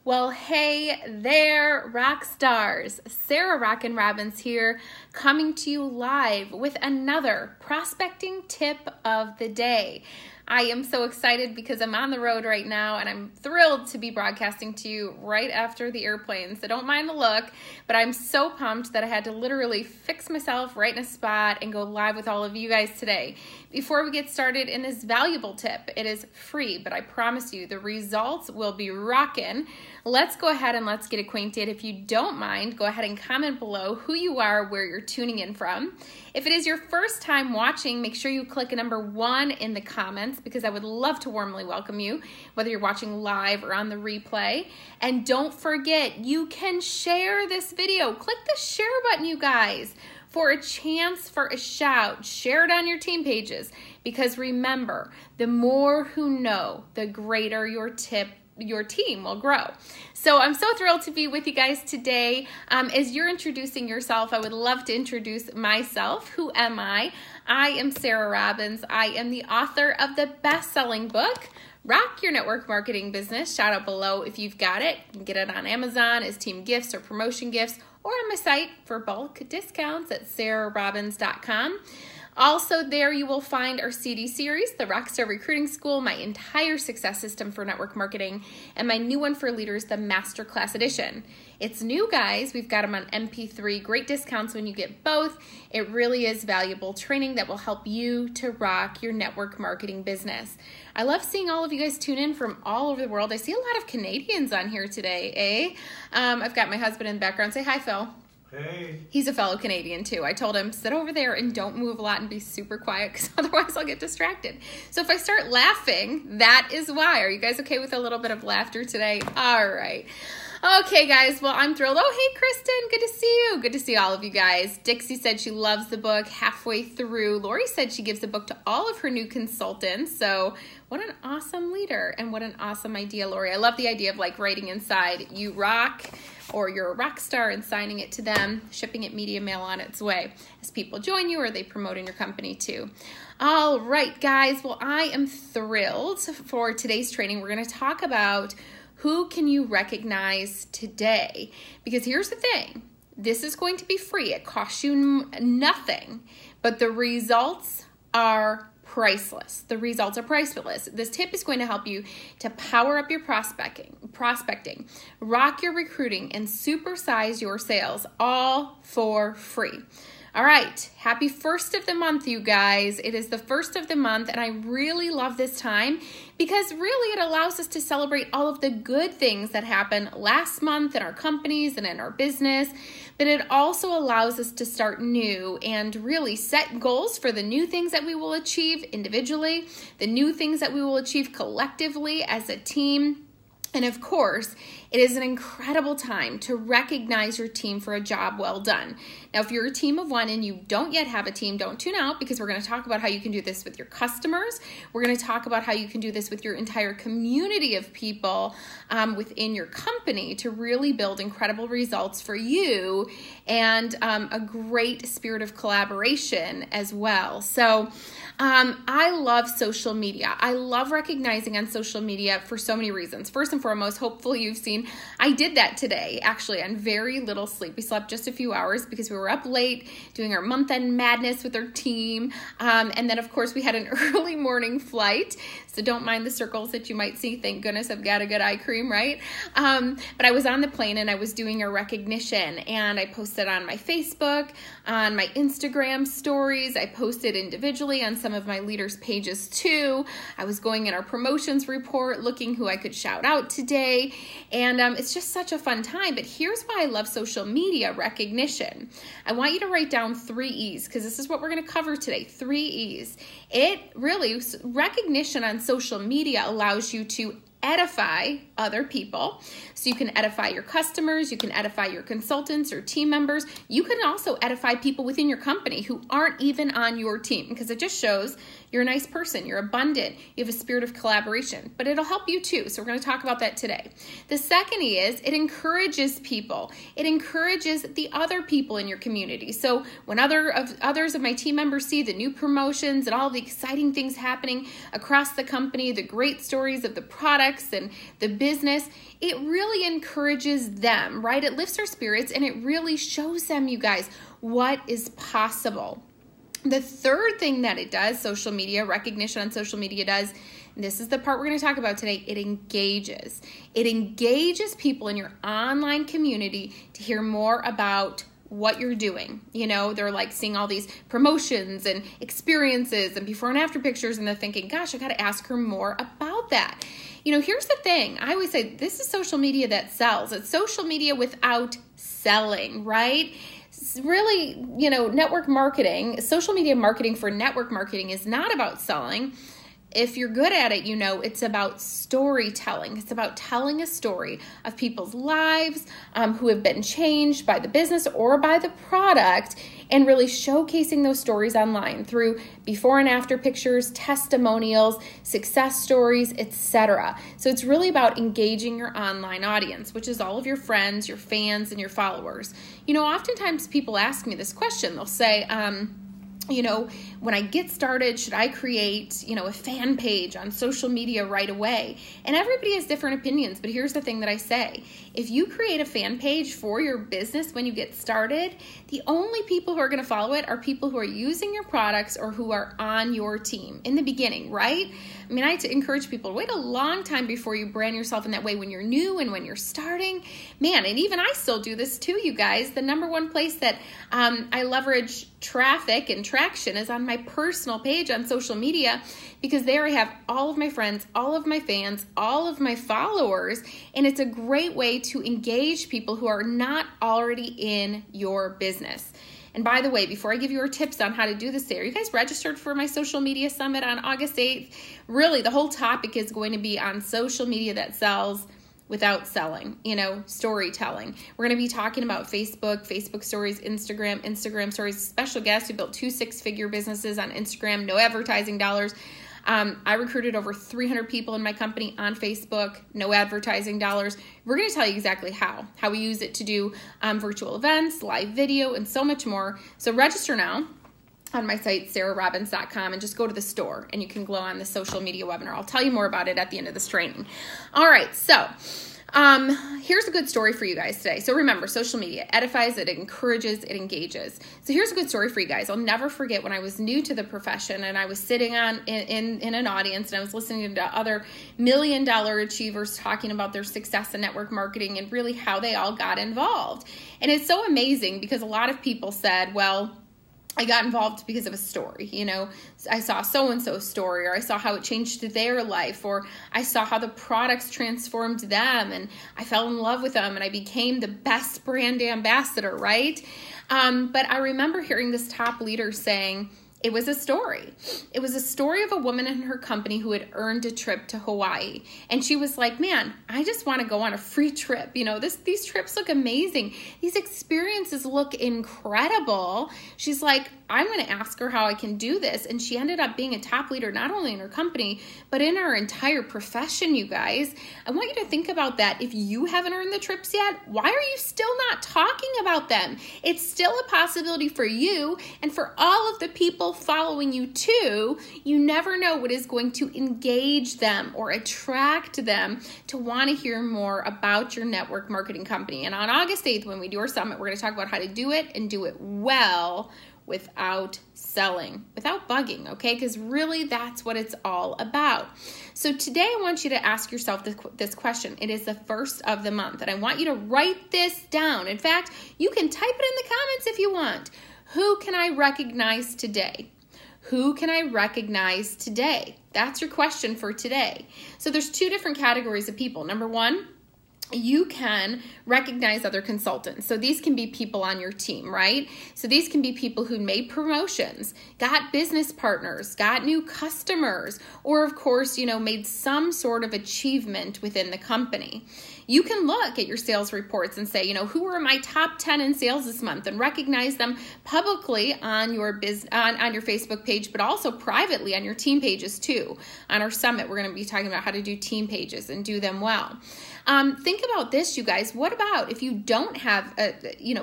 Well, hey there, rock stars. Sarah Rockin' Robbins here, coming to you live with another prospecting tip of the day. I am so excited because I'm on the road right now and I'm thrilled to be broadcasting to you right after the airplane. So don't mind the look, but I'm so pumped that I had to literally fix myself right in a spot and go live with all of you guys today. Before we get started in this valuable tip, it is free, but I promise you the results will be rockin'. Let's go ahead and let's get acquainted. If you don't mind, go ahead and comment below who you are, where you're tuning in from. If it is your first time watching, make sure you click number 1 in the comments because I would love to warmly welcome you, whether you're watching live or on the replay. And don't forget, you can share this video. Click the share button, you guys, for a chance for a shout. Share it on your team pages because remember, the more who know, the greater your team will grow. So I'm so thrilled to be with you guys today. As you're introducing yourself, I would love to introduce myself. Who am I? I am Sarah Robbins. I am the author of the best-selling book, Rock Your Network Marketing Business. Shout out below if you've got it. You can get it on Amazon as team gifts or promotion gifts, or on my site for bulk discounts at sarahrobbins.com. Also there you will find our CD series, the Rockstar Recruiting School, my entire success system for network marketing, and my new one for leaders, the Masterclass Edition. It's new, guys. We've got them on MP3. Great discounts when you get both. It really is valuable training that will help you to rock your network marketing business. I love seeing all of you guys tune in from all over the world. I see a lot of Canadians on here today, eh? I've got my husband in the background. Say hi, Phil. Hey. He's a fellow Canadian too. I told him, sit over there and don't move a lot and be super quiet because otherwise I'll get distracted. So if I start laughing, that is why. Are you guys okay with a little bit of laughter today? All right. Okay, guys. Well, I'm thrilled. Oh, hey, Kristen. Good to see you. Good to see all of you guys. Dixie said she loves the book halfway through. Lori said she gives the book to all of her new consultants. So what an awesome leader and what an awesome idea, Lori. I love the idea of like writing inside, you rock, or you're a rock star and signing it to them, shipping it media mail on its way as people join you or they promote in your company too. All right, guys. Well, I am thrilled for today's training. We're going to talk about who can you recognize today? Because here's the thing. This is going to be free. It costs you nothing, but the results are priceless. The results are priceless. This tip is going to help you to power up your prospecting, rock your recruiting, and supersize your sales, all for free. All right, happy first of the month, you guys. It is the first of the month, and I really love this time because really it allows us to celebrate all of the good things that happened last month in our companies and in our business, but it also allows us to start new and really set goals for the new things that we will achieve individually, the new things that we will achieve collectively as a team. And of course, it is an incredible time to recognize your team for a job well done. Now, if you're a team of one and you don't yet have a team, don't tune out because we're going to talk about how you can do this with your customers. We're going to talk about how you can do this with your entire community of people within your company to really build incredible results for you and a great spirit of collaboration as well. So I love social media. I love recognizing on social media for so many reasons. First and foremost, hopefully you've seen, I did that today, actually, on very little sleep. We slept just a few hours because we were up late doing our month-end madness with our team. And then, of course, we had an early morning flight. So don't mind the circles that you might see. Thank goodness I've got a good eye cream, right? But I was on the plane and I was doing a recognition and I posted on my Facebook, on my Instagram stories. I posted individually on some of my leaders' pages too. I was going in our promotions report, looking who I could shout out today. And it's just such a fun time. But here's why I love social media recognition. I want you to write down 3 E's because this is what we're going to cover today. 3 E's. It really, recognition on social media allows you to edify other people. So you can edify your customers, you can edify your consultants or team members. You can also edify people within your company who aren't even on your team because it just shows You're a nice person. You're abundant. You have a spirit of collaboration, but it'll help you too. So we're going to talk about that today. The second is it encourages people. It encourages the other people in your community. So when others of my team members see the new promotions and all the exciting things happening across the company, the great stories of the products and the business, it really encourages them, right? It lifts our spirits and it really shows them, you guys, what is possible. The third thing that it does, social media, recognition on social media does, and this is the part we're going to talk about today, it engages. It engages people in your online community to hear more about what you're doing. You know, they're like seeing all these promotions and experiences and before and after pictures, and they're thinking, gosh, I got to ask her more about that. You know, here's the thing. I always say this is social media that sells. It's social media without selling, right? It's really, you know, network marketing, social media marketing for network marketing is not about selling. If you're good at it, you know, it's about storytelling. It's about telling a story of people's lives who have been changed by the business or by the product, and really showcasing those stories online through before and after pictures, testimonials, success stories, etc. So it's really about engaging your online audience, which is all of your friends, your fans, and your followers. You know, oftentimes people ask me this question. They'll say, you know, when I get started, should I create, you know, a fan page on social media right away? And everybody has different opinions, but here's the thing that I say. If you create a fan page for your business when you get started, the only people who are going to follow it are people who are using your products or who are on your team in the beginning, right? I mean, I like to encourage people to wait a long time before you brand yourself in that way when you're new and when you're starting. Man, and even I still do this too, you guys. The number one place that I leverage traffic and traction is on my personal page on social media, because there I have all of my friends, all of my fans, all of my followers, and it's a great way to engage people who are not already in your business. And by the way, before I give you our tips on how to do this there, you guys registered for my social media summit on August 8th. Really, the whole topic is going to be on social media that sells without selling, you know, storytelling. We're going to be talking about Facebook stories, Instagram stories, special guests who built 2 6-figure businesses on Instagram, no advertising dollars. I recruited over 300 people in my company on Facebook, no advertising dollars. We're going to tell you exactly how we use it to do virtual events, live video, and so much more. So register now on my site, sarahrobbins.com, and just go to the store and you can glow on the social media webinar. I'll tell you more about it at the end of this training. All right, so here's a good story for you guys today. So remember, social media edifies, it encourages, it engages. So here's a good story for you guys. I'll never forget when I was new to the profession and I was sitting in an audience and I was listening to other million-dollar achievers talking about their success in network marketing and really how they all got involved. And it's so amazing because a lot of people said, well, I got involved because of a story, you know, I saw so-and-so's story, or I saw how it changed their life, or I saw how the products transformed them and I fell in love with them and I became the best brand ambassador, right? But I remember hearing this top leader saying, it was a story. It was a story of a woman in her company who had earned a trip to Hawaii. And she was like, man, I just want to go on a free trip. You know, these trips look amazing. These experiences look incredible. She's like, I'm going to ask her how I can do this. And she ended up being a top leader, not only in her company, but in her entire profession, you guys. I want you to think about that. If you haven't earned the trips yet, why are you still not talking about them? It's still a possibility for you and for all of the people following you too. You never know what is going to engage them or attract them to want to hear more about your network marketing company. And on August 8th, when we do our summit, we're going to talk about how to do it and do it well without selling, without bugging, okay? Because really that's what it's all about. So today I want you to ask yourself this question. It is the first of the month, and I want you to write this down. In fact, you can type it in the comments if you want. Who can I recognize today? Who can I recognize today? That's your question for today. So there's 2 different categories of people. Number 1, you can recognize other consultants. So these can be people on your team, right? So these can be people who made promotions, got business partners, got new customers, or of course, made some sort of achievement within the company. You can look at your sales reports and say, who are my top 10 in sales this month, and recognize them publicly on your on your Facebook page, but also privately on your team pages too. On our summit, we're going to be talking about how to do team pages and do them well. Think about this, you guys. What about if you don't have,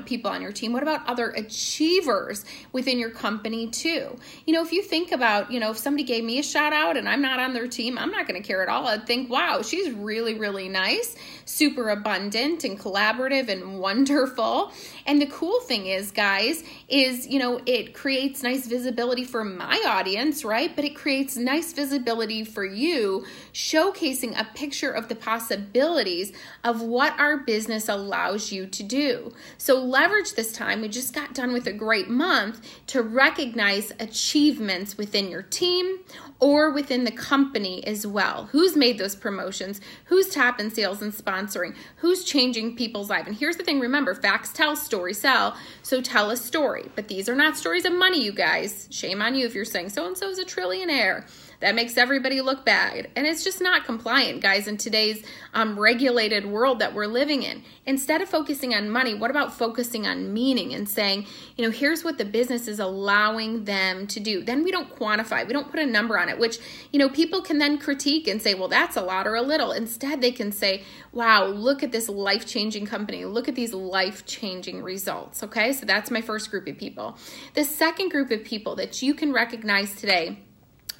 people on your team? What about other achievers within your company too? If you think about, if somebody gave me a shout out and I'm not on their team, I'm not going to care at all. I'd think, wow, she's really, really nice, super abundant and collaborative and wonderful. And the cool thing is, guys, it creates nice visibility for my audience, right? But it creates nice visibility for you, showcasing a picture of the possibilities of what our business allows you to do. So leverage this time. We just got done with a great month to recognize achievements within your team or within the company as well. Who's made those promotions? Who's top in sales and sponsoring? Who's changing people's life? And here's the thing, remember, facts tell, stories sell. So tell a story. But these are not stories of money, you guys. Shame on you if you're saying so-and-so is a trillionaire. That makes everybody look bad. And it's just not compliant, guys, in today's regulated world that we're living in. Instead of focusing on money, what about focusing on meaning and saying, here's what the business is allowing them to do. Then we don't quantify. We don't put a number on it, which, people can then critique and say, well, that's a lot or a little. Instead, they can say, wow, look at this life-changing company. Look at these life-changing results, okay? So that's my first group of people. The second group of people that you can recognize today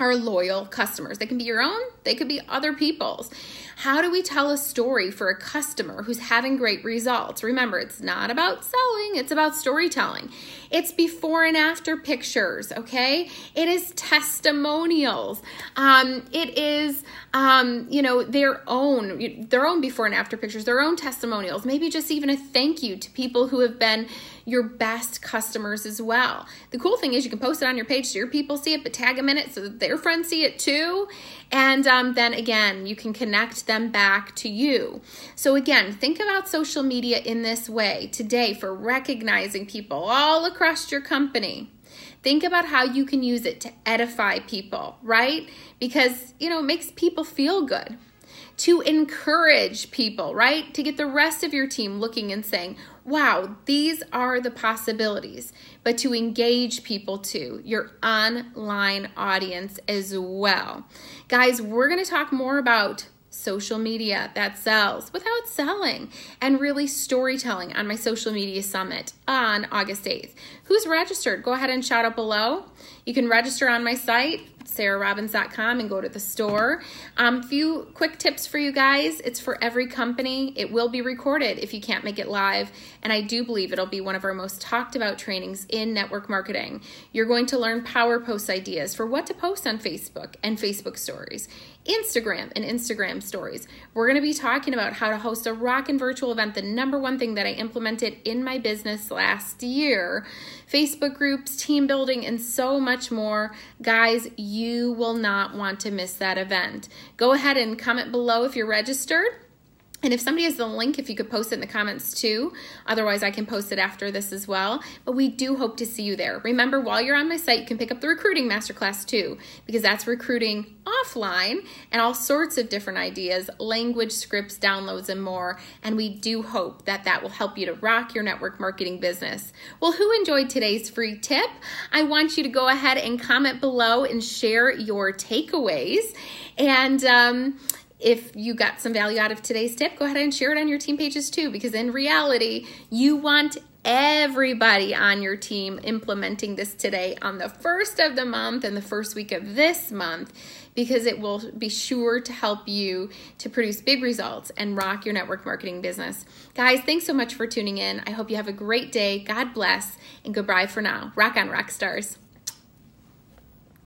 are loyal customers. They can be your own, they could be other people's. How do we tell a story for a customer who's having great results? Remember, it's not about selling, it's about storytelling. It's before and after pictures, okay? It is testimonials. It is, their own before and after pictures, their own testimonials, maybe just even a thank you to people who have been your best customers as well. The cool thing is you can post it on your page so your people see it, but tag them in it so that their friends see it too. And then again, you can connect them back to you. So again, think about social media in this way today for recognizing people all across your company. Think about how you can use it to edify people, right? Because, it makes people feel good. To encourage people, right? To get the rest of your team looking and saying, wow, these are the possibilities. But to engage people too, your online audience as well. Guys, we're going to talk more about social media that sells without selling and really storytelling on my social media summit on August 8th. Who's registered? Go ahead and shout out below. You can register on my site, sarahrobbins.com, and go to the store. Few quick tips for you guys. It's for every company. It will be recorded if you can't make it live. And I do believe it'll be one of our most talked about trainings in network marketing. You're going to learn power post ideas for what to post on Facebook and Facebook stories, Instagram and Instagram stories. We're going to be talking about how to host a rockin' virtual event, the number one thing that I implemented in my business last year, Facebook groups, team building, and so much more. Guys, you will not want to miss that event. Go ahead and comment below if you're registered. And if somebody has the link, if you could post it in the comments too. Otherwise, I can post it after this as well. But we do hope to see you there. Remember, while you're on my site, you can pick up the recruiting masterclass too, because that's recruiting offline and all sorts of different ideas, language, scripts, downloads, and more. And we do hope that that will help you to rock your network marketing business. Well, who enjoyed today's free tip? I want you to go ahead and comment below and share your takeaways. And if you got some value out of today's tip, go ahead and share it on your team pages too, because in reality, you want everybody on your team implementing this today on the first of the month and the first week of this month, because it will be sure to help you to produce big results and rock your network marketing business. Guys, thanks so much for tuning in. I hope you have a great day. God bless, and goodbye for now. Rock on, rock stars.